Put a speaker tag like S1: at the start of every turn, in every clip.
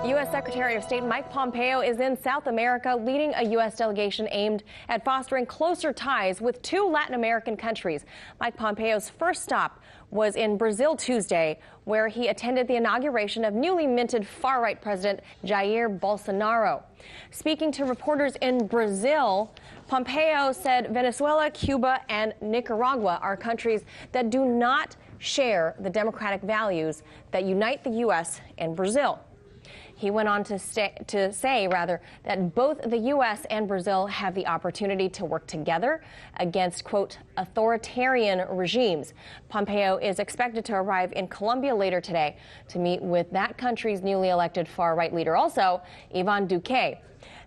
S1: U.S. Secretary of State Mike Pompeo is in South America leading a U.S. delegation aimed at fostering closer ties with two Latin American countries. Mike Pompeo's first stop was in Brazil Tuesday, where he attended the inauguration of newly minted far-right President Jair Bolsanaro. Speaking to reporters in Brazil, Pompeo said Venezuela, Cuba, and Nicaragua are countries that do not share the democratic values that unite the U.S. and Brazil. He went on to say that both the U.S. and Brazil have the opportunity to work together against, quote, authoritarian regimes. Pompeo is expected to arrive in Colombia later today to meet with that country's newly elected far-right leader, also Ivan Duque.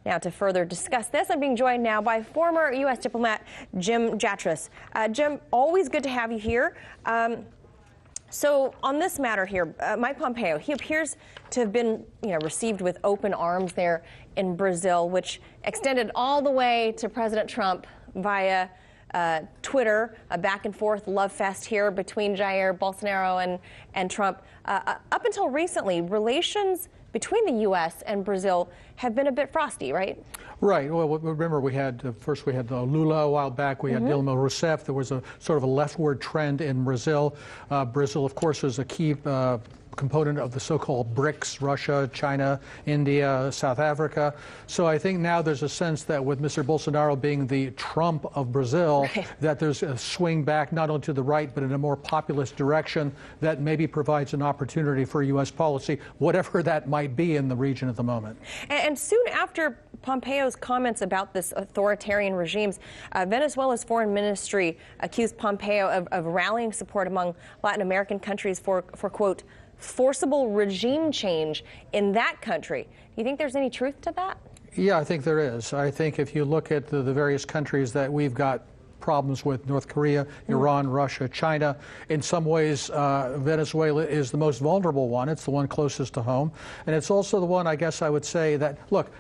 S1: Now, to further discuss this, I'm being joined now by former U.S. diplomat Jim Jatras. Jim, always good to have you here. So on this matter here, Mike Pompeo, he appears to have been, received with open arms there in Brazil, which extended all the way to President Trump via Twitter, a back and forth love fest here between Jair Bolsanaro and Trump. Up until recently, relations between the U.S. and Brazil have been a bit frosty, right?
S2: Right. Well, remember we had first Lula a while back. We had Dilma Rousseff. There was a sort of a leftward trend in Brazil. Brazil, of course, was a key component of the so-called BRICS: Russia, China, India, South Africa. So I think now there's a sense that with Mr. Bolsonaro being the Trump of Brazil, that there's a swing back not only to the right, but in a more populist direction that maybe provides an opportunity for U.S. policy, whatever that might be in the region at the moment.
S1: And soon after Pompeo's comments about this authoritarian regimes, Venezuela's foreign ministry accused Pompeo of rallying support among Latin American countries for quote, forcible regime change in that country. Do you think there's any truth to that?
S2: Yeah, I think there is. I think if you look at the various countries that we've got problems with, North Korea, Iran, Russia, China. In some ways, Venezuela is the most vulnerable one. It's the one closest to home. And it's also the one, I guess I would say that, look,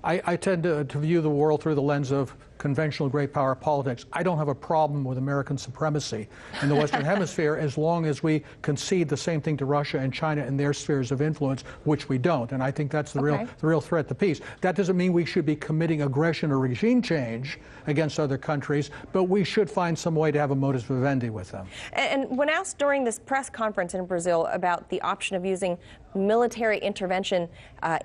S2: I tend to view the world through the lens of conventional great power politics. I don't have a problem with American supremacy in the Western Hemisphere as long as we concede the same thing to Russia and China in their spheres of influence, which we don't. And I think that's the real threat to peace. That doesn't mean we should be committing aggression or regime change against other countries, but we should find some way to have a modus vivendi with them.
S1: And when asked during this press conference in Brazil about the option of using military intervention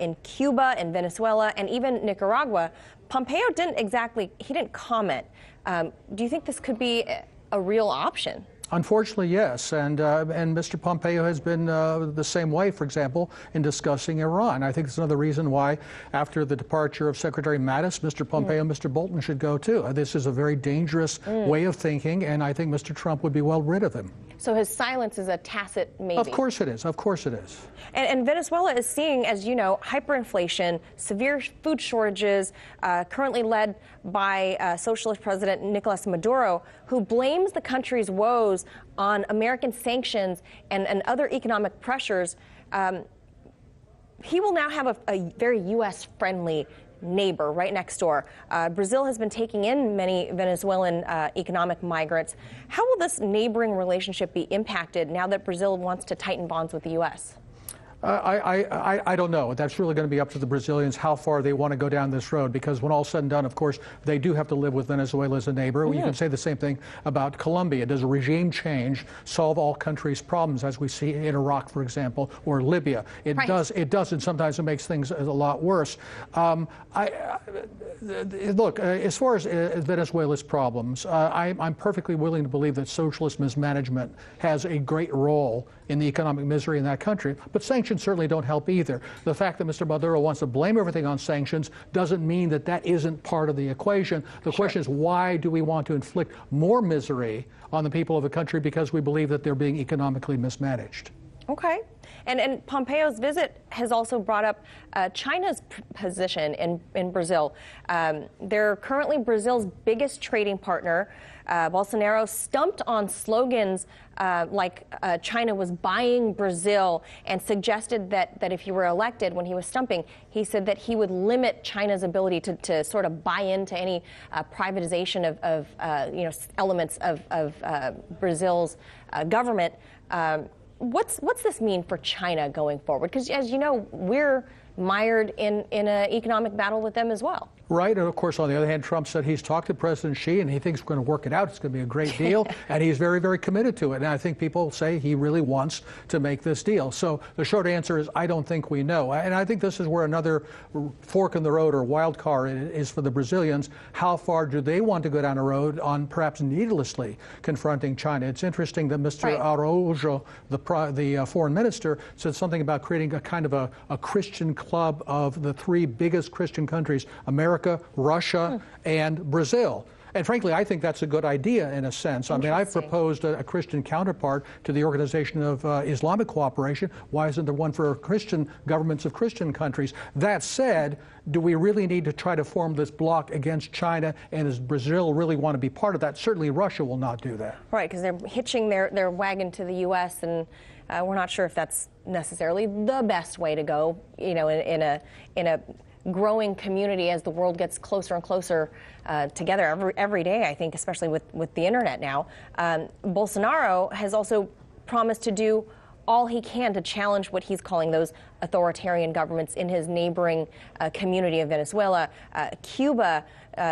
S1: in Cuba and Venezuela and even Nicaragua, Pompeo didn't comment. Do you think this could be a real option?
S2: Unfortunately, yes, and Mr. Pompeo has been the same way, for example, in discussing Iran. I think it's another reason why, after the departure of Secretary Mattis, Mr. Pompeo and Mr. Bolton should go too. This is a very dangerous way of thinking, and I think Mr. Trump would be well rid of him.
S1: So his silence is a tacit maybe?
S2: Of course it is. Of course it is.
S1: And Venezuela is seeing, as you know, hyperinflation, severe food shortages, currently led by Socialist President Nicolas Maduro, who blames the country's woes on American sanctions and other economic pressures. He will now have a very U.S.-friendly neighbor right next door. Brazil has been taking in many Venezuelan economic migrants. How will this neighboring relationship be impacted now that Brazil wants to tighten bonds with the U.S.?
S2: I don't know. That's really going to be up to the Brazilians how far they want to go down this road, because when all's said and done, of course, they do have to live with Venezuela as a neighbor. You can say the same thing about Colombia. Does a regime change solve all countries' problems, as we see in Iraq, for example, or Libya? It does, and sometimes it makes things a lot worse. Look, as far as Venezuela's problems, I'm perfectly willing to believe that socialist mismanagement has a great role in the economic misery in that country, but sanctions certainly don't help either. The fact that Mr. Maduro wants to blame everything on sanctions doesn't mean that that isn't part of the equation. The question is, why do we want to inflict more misery on the people of the country because we believe that they're being economically mismanaged?
S1: Okay. And Pompeo's visit has also brought up China's position in Brazil. They're currently Brazil's biggest trading partner. Bolsonaro stumped on slogans like China was buying Brazil, and suggested that if he were elected, when he was stumping, he said that he would limit China's ability to sort of buy into any privatization of elements of Brazil's government. what's this mean for China going forward? Because as you know, we're mired in an economic battle with them as well.
S2: Right, and of course, on the other hand, Trump said he's talked to President Xi and he thinks we're going to work it out. It's going to be a great deal, and he's very, very committed to it. And I think people say he really wants to make this deal. So the short answer is I don't think we know. And I think this is where another fork in the road or wild card is for the Brazilians. How far do they want to go down a road on perhaps needlessly confronting China? It's interesting that Mr. Araújo, the foreign minister, said something about creating a kind of a Christian club of the three biggest Christian countries, America, Russia, and Brazil. And frankly, I think that's a good idea in a sense. I mean, I've proposed a Christian counterpart to the Organization of Islamic Cooperation. Why isn't there one for Christian governments of Christian countries? That said, do we really need to try to form this bloc against China? And does Brazil really want to be part of that? Certainly Russia will not do that. Right,
S1: because they're hitching their wagon to the U.S. and we're not sure if that's necessarily the best way to go, you know, in a growing community as the world gets closer and closer together every day, I think, especially with the internet now. Bolsanaro has also promised to do all he can to challenge what he's calling those authoritarian governments in his neighboring community of Venezuela, Cuba,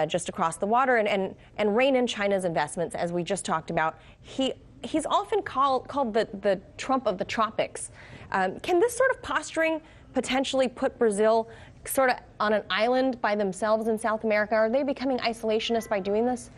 S1: just across the water, and rein in China's investments, as we just talked about. He's often called the Trump of the tropics. Can this sort of posturing potentially put Brazil sort of on an island by themselves in South America? Are they becoming isolationists by doing this?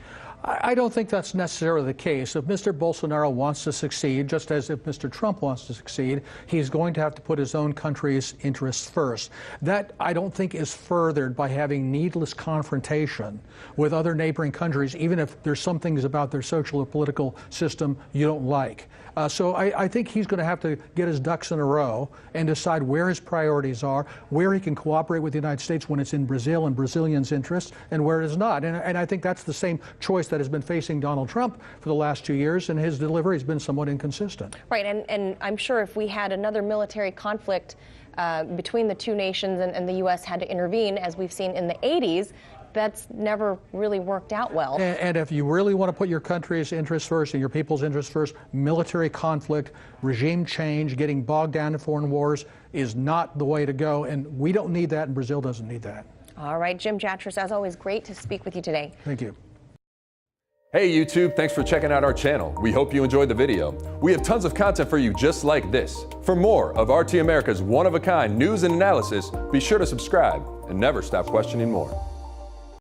S2: I don't think that's necessarily the case. If Mr. Bolsonaro wants to succeed, just as if Mr. Trump wants to succeed, he's going to have to put his own country's interests first. That, I don't think, is furthered by having needless confrontation with other neighboring countries, even if there's some things about their social or political system you don't like. So I think he's going to have to get his ducks in a row and decide where his priorities are, where he can cooperate with the United States when it's in Brazil and Brazilians' interests, and where it is not. And I think that's the same choice that has been facing Donald Trump for the last 2 years, and his delivery has been somewhat inconsistent.
S1: Right, and I'm sure if we had another military conflict between the two nations and the U.S. had to intervene, as we've seen in the 80s, that's never really worked out well.
S2: And if you really want to put your country's interests first and your people's interests first, military conflict, regime change, getting bogged down in foreign wars is not the way to go. And we don't need that, and Brazil doesn't need that.
S1: All right, Jim Jatras, as always, great to speak with you today.
S2: Thank you.
S3: Hey YouTube, thanks for checking out our channel. We hope you enjoyed the video. We have tons of content for you just like this. For more of RT America's one-of-a-kind news and analysis, be sure to subscribe and never stop questioning more.